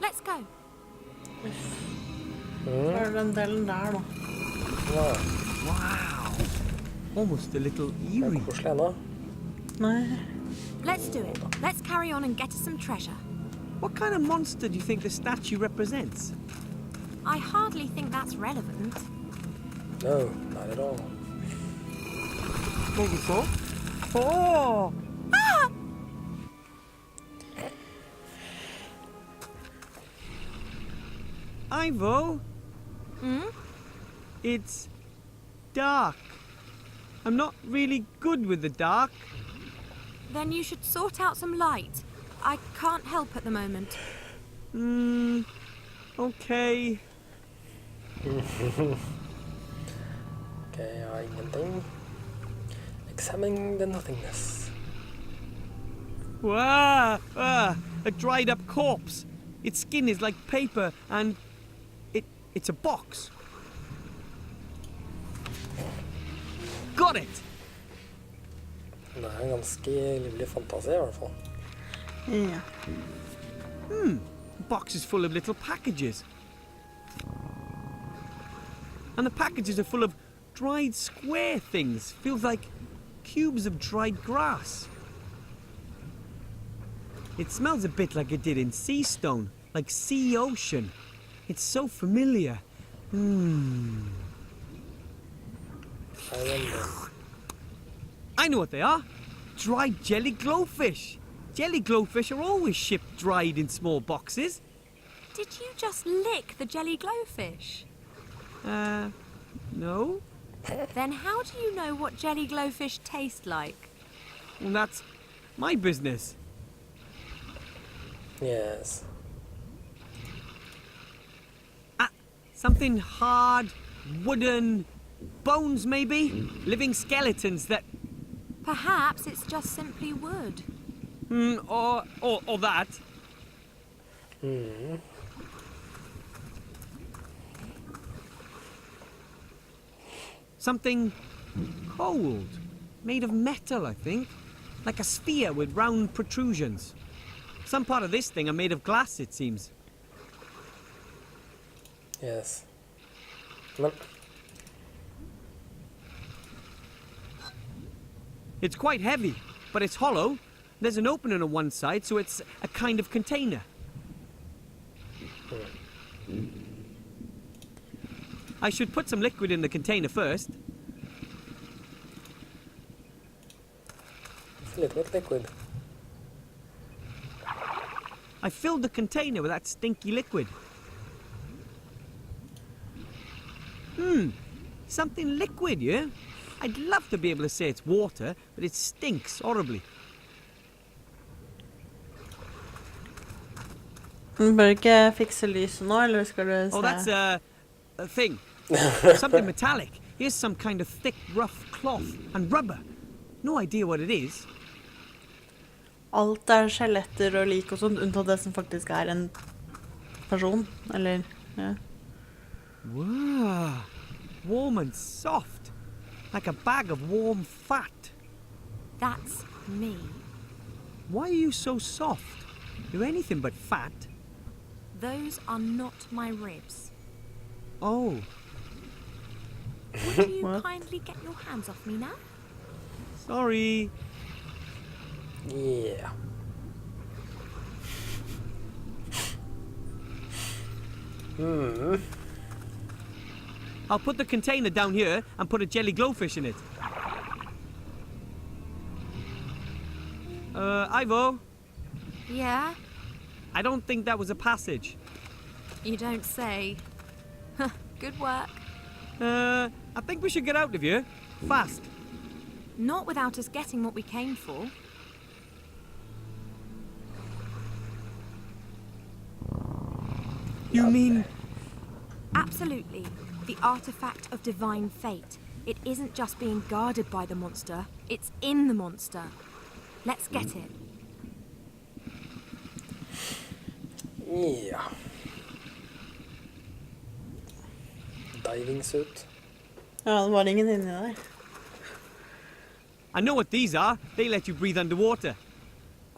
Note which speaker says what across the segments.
Speaker 1: Let's go.
Speaker 2: For den delen der da.
Speaker 3: Ja,
Speaker 4: Wow. Almost a little
Speaker 3: det
Speaker 4: eerie.
Speaker 3: er koselig ennå.
Speaker 2: Nei.
Speaker 1: Let's do it. Let's carry on and get us some treasure.
Speaker 4: What kind of monster do you think the statue represents?
Speaker 1: I hardly think that's relevant.
Speaker 3: No, not at all.
Speaker 4: Maybe so.
Speaker 2: Åh!
Speaker 4: Ivo,
Speaker 1: Hmm?
Speaker 4: it's dark. I'm not really good with the dark.
Speaker 1: Then you should sort out some light. I can't help at the moment.
Speaker 4: Okay.
Speaker 3: Okay, ja, ingenting. Examining the nothingness.
Speaker 4: A dried up corpse. Its skin is like paper and it's a box. Got it!
Speaker 3: Det er en ganske livlig fantasi I hvert fall.
Speaker 2: Ja.
Speaker 4: The box is full of little packages. And the packages are full of dried square things. Feels like cubes of dried grass. It smells a bit like it did in sea stone, like sea ocean. It's so familiar.
Speaker 3: I wonder.
Speaker 4: I know what they are. Dried jelly glowfish. Jelly glowfish are always shipped dried in small boxes.
Speaker 1: Did you just lick the jelly glowfish?
Speaker 4: No?
Speaker 1: Then how do you know what jelly glowfish taste like?
Speaker 4: Well, that's my business.
Speaker 3: Yes.
Speaker 4: Something hard, wooden, bones maybe? Living skeletons that...
Speaker 1: Perhaps it's just simply wood.
Speaker 4: Or that. Something cold, made of metal, I think. Like a sphere with round protrusions. Some part of this thing are made of glass, it seems.
Speaker 3: Yes. Men
Speaker 4: It's quite heavy, but it's hollow. There's an opening on one side, so it's a kind of container. I should put some liquid in the container first.
Speaker 3: fill it with liquid.
Speaker 4: I filled the container with that stinky liquid. Something liquid, yeah? I'd love to be able to say it's water, but it stinks horribly.
Speaker 2: Bør ikke fikse lyset nå, eller skal du se?
Speaker 4: Oh, that's a thing. Something metallic. Here's some kind of thick, rough cloth and rubber. No idea what it is.
Speaker 2: Alt skjeletter og lik og sånt, unntatt det som faktisk en person, eller, ja.
Speaker 4: Wow. Warm and soft. Like a bag of warm fat.
Speaker 1: That's me.
Speaker 4: Why are you so soft? You're anything but fat.
Speaker 1: Those are not my ribs.
Speaker 4: Oh.
Speaker 1: Would you
Speaker 2: What?
Speaker 1: kindly get your hands off me now?
Speaker 4: Sorry.
Speaker 3: Yeah.
Speaker 4: I'll put the container down here and put a jelly glowfish in it. Ivo,
Speaker 1: Yeah?
Speaker 4: I don't think that was a passage.
Speaker 1: You don't say. Good work.
Speaker 4: I think we should get out of here. Fast.
Speaker 1: Not without us getting what we came for.
Speaker 4: You mean...
Speaker 1: Absolutely. The artifact of divine fate. It isn't just being guarded by the monster, it's in the monster. Let's get it.
Speaker 3: Yeah. Diving suit.
Speaker 2: Ja, det var ingen inni der.
Speaker 4: I know what these are. They let you breathe underwater.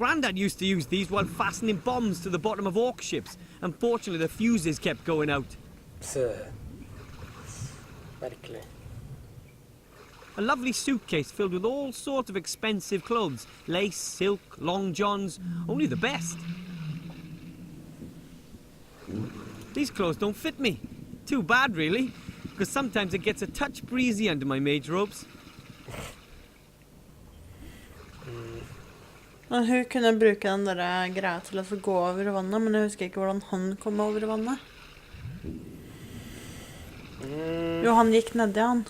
Speaker 4: Grandad used to use these while fastening bombs to the bottom of orc ships. Unfortunately, the fuses kept going out.
Speaker 3: Så. Verkligen.
Speaker 4: A lovely suitcase filled with all sorts of expensive clothes. Lace, silk, long johns, only the best. These clothes don't fit me. Too bad, really, because sometimes it gets a touch breezy under my mage robes.
Speaker 2: Men hun kunne bruke den der greia til å få gå over vannet, men jeg husker ikke hvordan han kom over vannet. Jo, han gikk nedi han.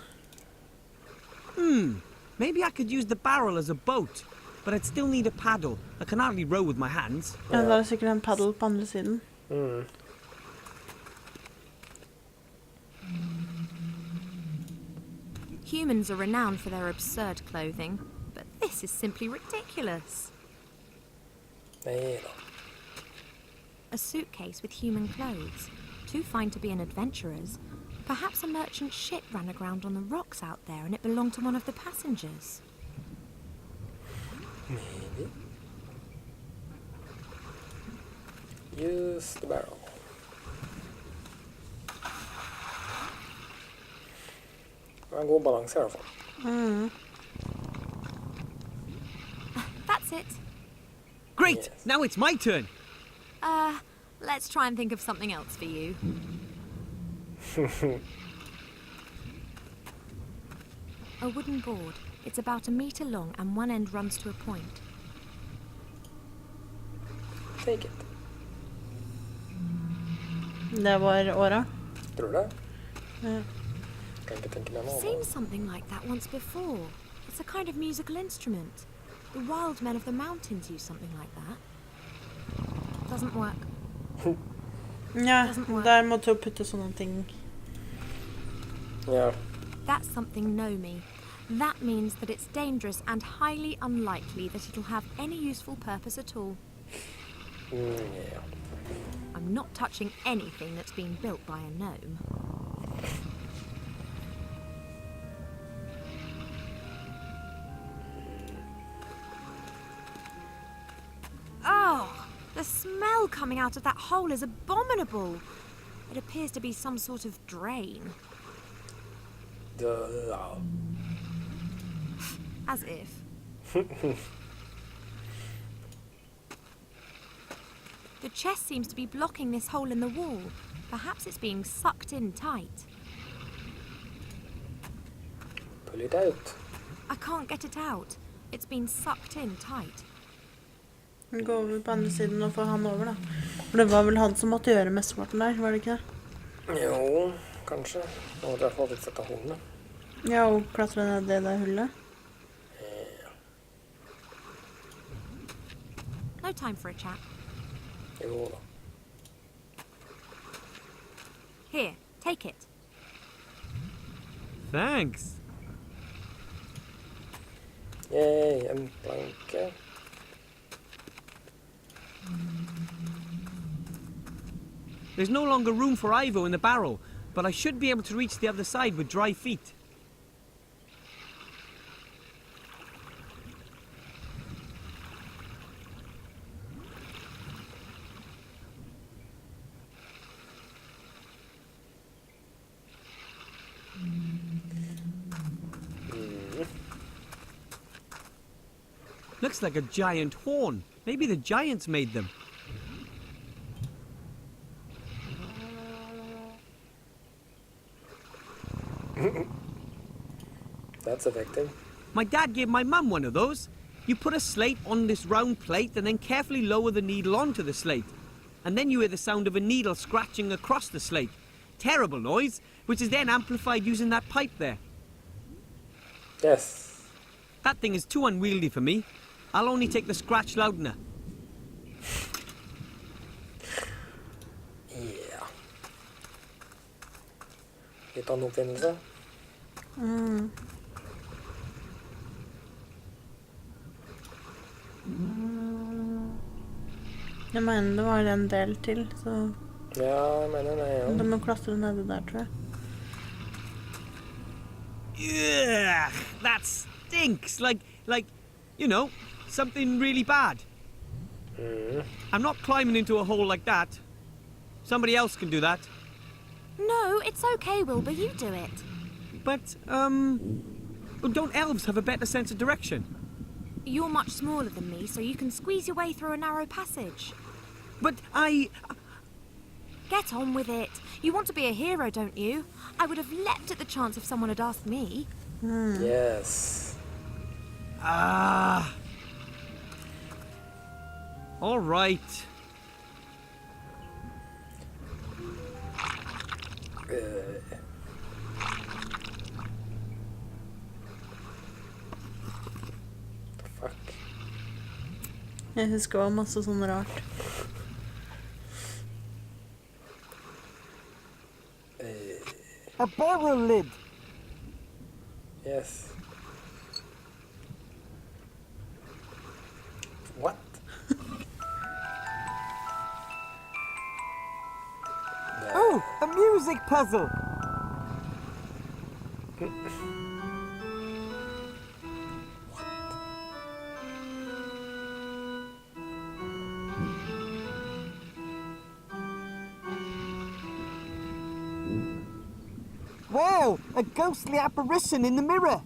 Speaker 4: Maybe I could use the barrel as a boat, but I'd still need a paddle. I can hardly row with my hands.
Speaker 2: Ja, det er sikkert en paddle på andre siden.
Speaker 1: Humans are renowned for their absurd clothing, but this is simply ridiculous.
Speaker 3: Nej då.
Speaker 1: A suitcase with human clothes, too fine to be an adventurer's. Perhaps a merchant ship ran aground on the rocks out there and it belonged to one of the passengers.
Speaker 3: Maybe. Use the barrel. Det var en god balans i alla fall.
Speaker 1: That's it.
Speaker 4: Great!
Speaker 3: Yes.
Speaker 4: Now it's my turn.
Speaker 1: Let's try and think of something else for you. A wooden board. It's about 1 meter long and one end runs to a point.
Speaker 3: Take it.
Speaker 2: Det var åra.
Speaker 3: Tror du det?
Speaker 2: Ja.
Speaker 3: Kan inte tänka mig någon.
Speaker 1: Seen something like that once before. It's a kind of musical instrument. The wild men of the mountains use something like that. Doesn't work.
Speaker 2: Ja,
Speaker 1: Doesn't work.
Speaker 2: der måtte hun putte sånne ting.
Speaker 3: Ja.
Speaker 1: That's something Nomi. That means that it's dangerous and highly unlikely that it'll have any useful purpose at all.
Speaker 3: Ja.
Speaker 1: I'm not touching anything that's been built by a gnome. Oh, the smell coming out of that hole is abominable. It appears to be some sort of drain.
Speaker 3: Duh.
Speaker 1: As if. The chest seems to be blocking this hole in the wall. Perhaps it's being sucked in tight.
Speaker 3: Pull it out.
Speaker 1: I can't get it out. It's been sucked in tight.
Speaker 2: Gå over på andre siden og få han over, da. For det var vel han som måtte gjøre mesteparten der, var det ikke det?
Speaker 3: Jo, kanskje. Nå måtte jeg få litt sett av hundene.
Speaker 2: Ja, og klatre ned det der hullet.
Speaker 1: No time for a chat.
Speaker 3: Jo da.
Speaker 1: Here, take it.
Speaker 4: Thanks.
Speaker 3: Yay, en planke.
Speaker 4: There's no longer room for Ivo in the barrel, but I should be able to reach the other side with dry feet. Looks like a giant horn. Maybe the giants made them.
Speaker 3: That's effective.
Speaker 4: My dad gave my mum one of those. You put a slate on this round plate and then carefully lower the needle onto the slate. And then you hear the sound of a needle scratching across the slate. Terrible noise, which is then amplified using that pipe there.
Speaker 3: Yes.
Speaker 4: That thing is too unwieldy for me. I'll only take the scratch loudener.
Speaker 3: Yeah. Litt av en oppfinnelse.
Speaker 2: Jeg mener det var en del til, så
Speaker 3: Ja, jeg mener det, ja.
Speaker 2: de må klatre nede der, tror jeg.
Speaker 4: Ugh, that stinks. Like, you know, something really bad. I'm not climbing into a hole like that. Somebody else can do that.
Speaker 1: No, it's okay, Wilbur, you do it.
Speaker 4: But, don't elves have a better sense of direction?
Speaker 1: You're much smaller than me, so you can squeeze your way through a narrow passage.
Speaker 4: But
Speaker 1: Get on with it. You want to be a hero, don't you? I would have leapt at the chance if someone had asked me.
Speaker 3: Yes.
Speaker 4: All right.
Speaker 3: The fuck?
Speaker 2: Jeg husker det var masse sånn rart.
Speaker 4: A barrel lid.
Speaker 3: Yes. What?
Speaker 4: Oh, a music puzzle. Wow, a ghostly apparition in the mirror.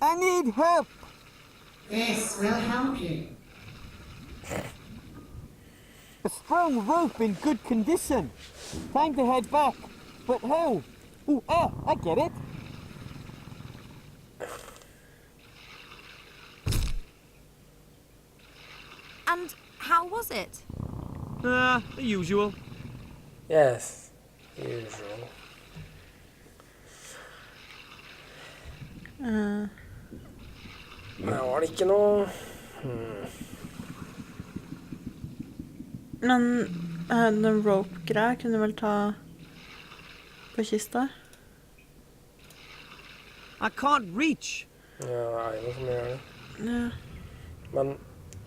Speaker 4: I need help.
Speaker 5: This will help you.
Speaker 4: A strong rope in good condition. Time to head back. But how? Ooh, I get it.
Speaker 1: And how was it?
Speaker 4: The usual.
Speaker 3: Yes. Usual. Men var det ikke noe
Speaker 2: Men den rope-greia kunne vel ta på kista?
Speaker 4: I can't reach.
Speaker 3: Ja, det er noe som gjør det.
Speaker 2: Ja.
Speaker 3: Men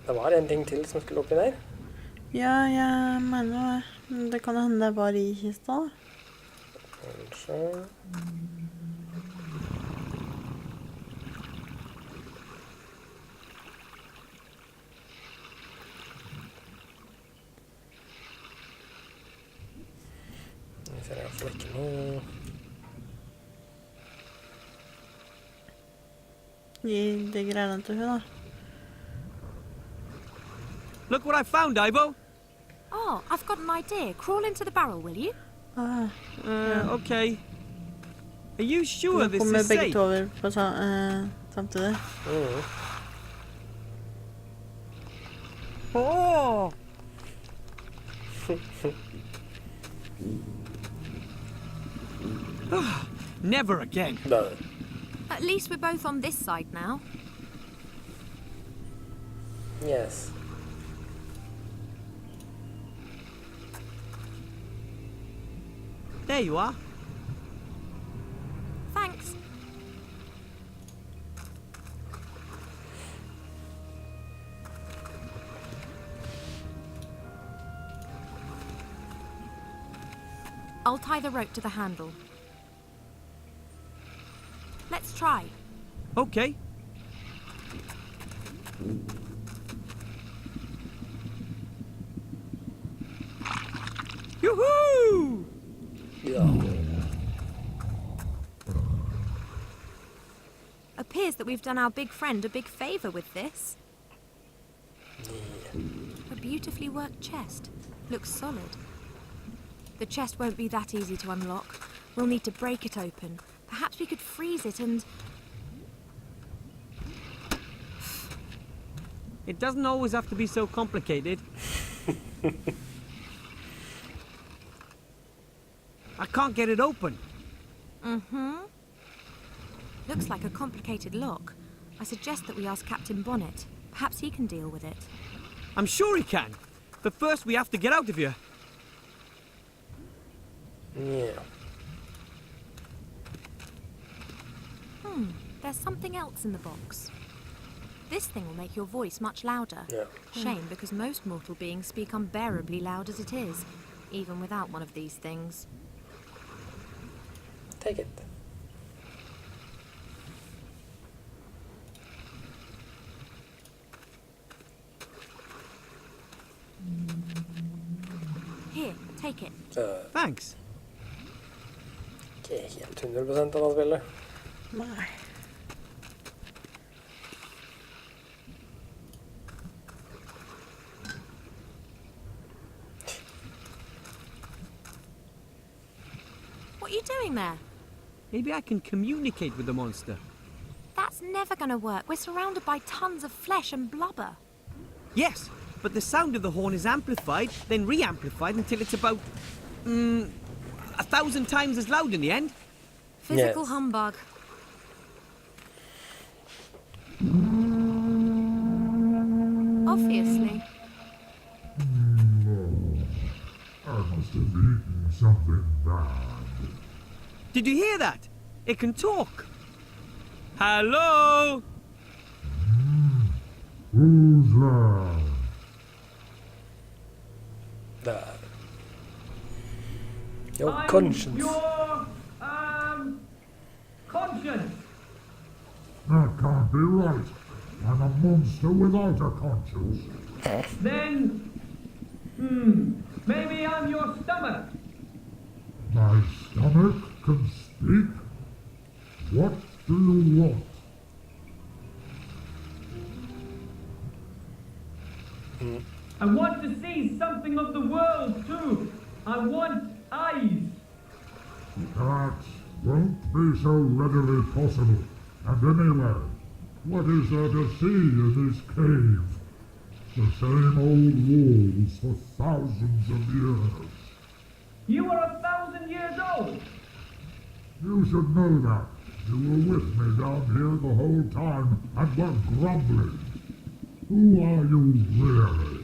Speaker 3: det var en ting til som skulle oppi der.
Speaker 2: Ja, jeg mener det. Men det kan hende det var i kista, da.
Speaker 3: Kanskje. Jeg ser i hvert fall ikke noe.
Speaker 2: Gi de greiene til hun, da.
Speaker 4: Look what I found, Ivo.
Speaker 1: Oh, I've got an idea. Crawl into the barrel, will you?
Speaker 2: Ah,
Speaker 4: Okay. Are you sure
Speaker 2: nå
Speaker 4: this
Speaker 2: kommer
Speaker 4: is
Speaker 2: begge
Speaker 4: safe?
Speaker 2: to over på samtidig.
Speaker 4: Oh! Never again.
Speaker 3: Da.
Speaker 1: At least we're both on this side now.
Speaker 3: Yes.
Speaker 4: There you are.
Speaker 1: Thanks. I'll tie the rope to the handle. Let's try.
Speaker 4: Okay. Yoo-hoo!
Speaker 3: Ja.
Speaker 1: Appears that we've done our big friend a big favour with this. A beautifully worked chest. Looks solid. The chest won't be that easy to unlock. We'll need to break it open. Perhaps we could freeze it and...
Speaker 4: It doesn't always have to be so complicated. I can't get it open.
Speaker 1: Looks like a complicated lock. I suggest that we ask Captain Bonnet. Perhaps he can deal with it.
Speaker 4: I'm sure he can. But first we have to get out of here.
Speaker 3: Ja.
Speaker 1: There's something else in the box. This thing will make your voice much louder.
Speaker 3: Ja.
Speaker 1: Shame, because most mortal beings speak unbearably loud as it is, even without one of these things.
Speaker 3: Take it.
Speaker 1: Take it.
Speaker 4: Thanks.
Speaker 3: Ikke helt 100% av hva spillet.
Speaker 2: Nei.
Speaker 1: What are you doing there?
Speaker 4: Maybe I can communicate with the monster.
Speaker 1: That's never going to work. We're surrounded by tons of flesh and blubber.
Speaker 4: Yes, but the sound of the horn is amplified, then re-amplified until it's about 1,000 times as loud in the end.
Speaker 1: Physical
Speaker 3: Yes.
Speaker 1: humbug. Obviously.
Speaker 6: I must have eaten something bad.
Speaker 4: Did you hear that? It can talk. Hello?
Speaker 6: Who's there?
Speaker 3: Der. Your conscience.
Speaker 4: Your, conscience.
Speaker 6: That can't be right. I'm a monster without a conscience.
Speaker 4: Then, maybe I'm your stomach.
Speaker 6: My stomach can speak? What do you want?
Speaker 4: I want to see something of the world too. I want eyes.
Speaker 6: That won't be so readily possible. And anyway, what is there to see in this cave? The same old walls for thousands of years.
Speaker 4: You are 1,000 years old.
Speaker 6: You should know that. You were with me down here the whole time and were grumbling. Who are you really?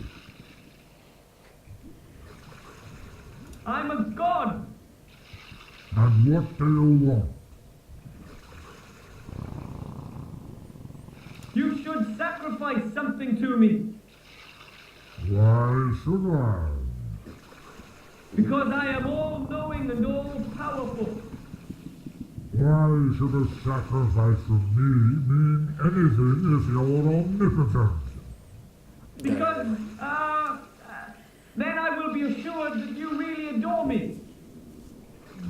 Speaker 4: I'm a god.
Speaker 6: And what do you want?
Speaker 4: You should sacrifice something to me.
Speaker 6: Why should I?
Speaker 4: Because I am all-knowing and all-powerful.
Speaker 6: Why should a sacrifice from me mean anything if you're omnipotent?
Speaker 4: Because, then I will be assured that you really adore me.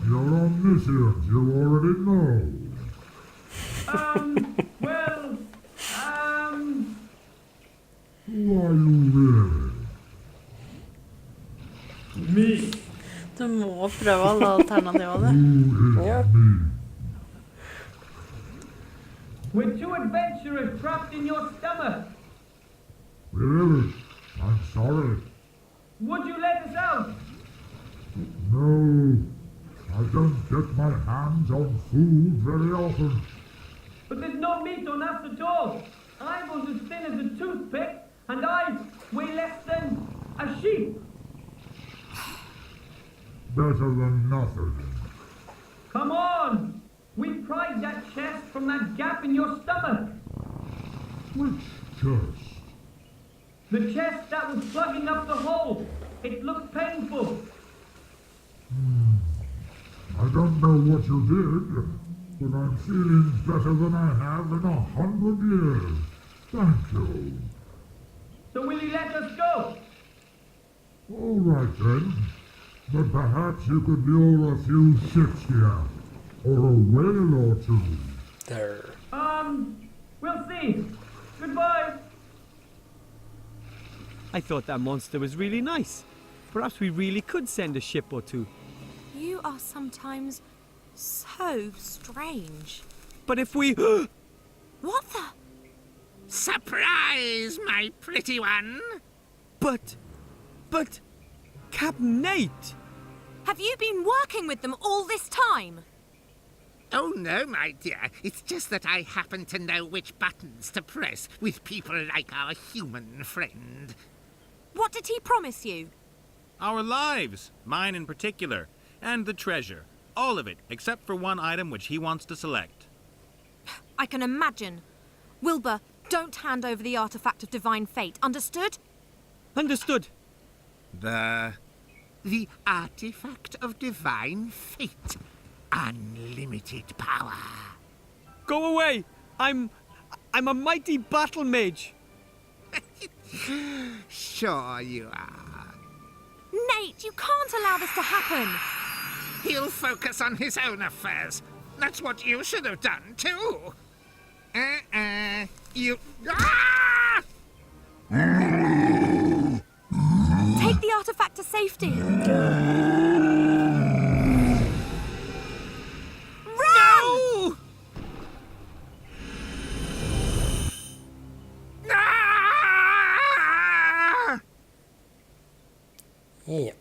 Speaker 6: You're omniscient, you already know.
Speaker 4: Well,
Speaker 6: Who are you really?
Speaker 4: me.
Speaker 2: Du må prøve alle alternativene.
Speaker 6: Who is
Speaker 3: Yeah.
Speaker 6: me?
Speaker 4: We're two adventurers trapped in your stomach.
Speaker 6: Really? I'm sorry.
Speaker 4: Would you let us out?
Speaker 6: No, I don't get my hands on food very often.
Speaker 4: But there's no meat on us at all. I was as thin as a toothpick, and I weigh less than a sheep.
Speaker 6: Better than nothing.
Speaker 4: Come on! We pried that chest from that gap in your stomach.
Speaker 6: Which chest?
Speaker 4: The chest that was plugging up the hole. It looked painful.
Speaker 6: I don't know what you did, but I'm feeling better than I have in 100 years. Thank you.
Speaker 4: So will you let us go?
Speaker 6: All right then. But perhaps you could lure a few ships here, or a whale or two.
Speaker 3: Der.
Speaker 4: We'll see. Goodbye. I thought that monster was really nice. Perhaps we really could send a ship or two.
Speaker 1: You are sometimes so strange.
Speaker 4: But if we...
Speaker 1: What the?
Speaker 7: Surprise, my pretty one!
Speaker 4: But... Captain Nate!
Speaker 1: Have you been working with them all this time?
Speaker 7: Oh no, my dear. It's just that I happen to know which buttons to press with people like our human friend.
Speaker 1: What did he promise you?
Speaker 8: Our lives, mine in particular, and the treasure. All of it, except for one item which he wants to select.
Speaker 1: I can imagine. Wilbur, don't hand over the artifact of divine fate, understood?
Speaker 4: Understood.
Speaker 7: The artifact of divine fate. Unlimited power.
Speaker 4: Go away! I'm a mighty battle mage.
Speaker 7: Sure you are.
Speaker 1: Wait! You can't allow this to happen!
Speaker 7: He'll focus on his own affairs. That's what you should have done, too. You... Ah!
Speaker 1: Take the artifact to safety!
Speaker 7: No! Ah!
Speaker 3: Ja.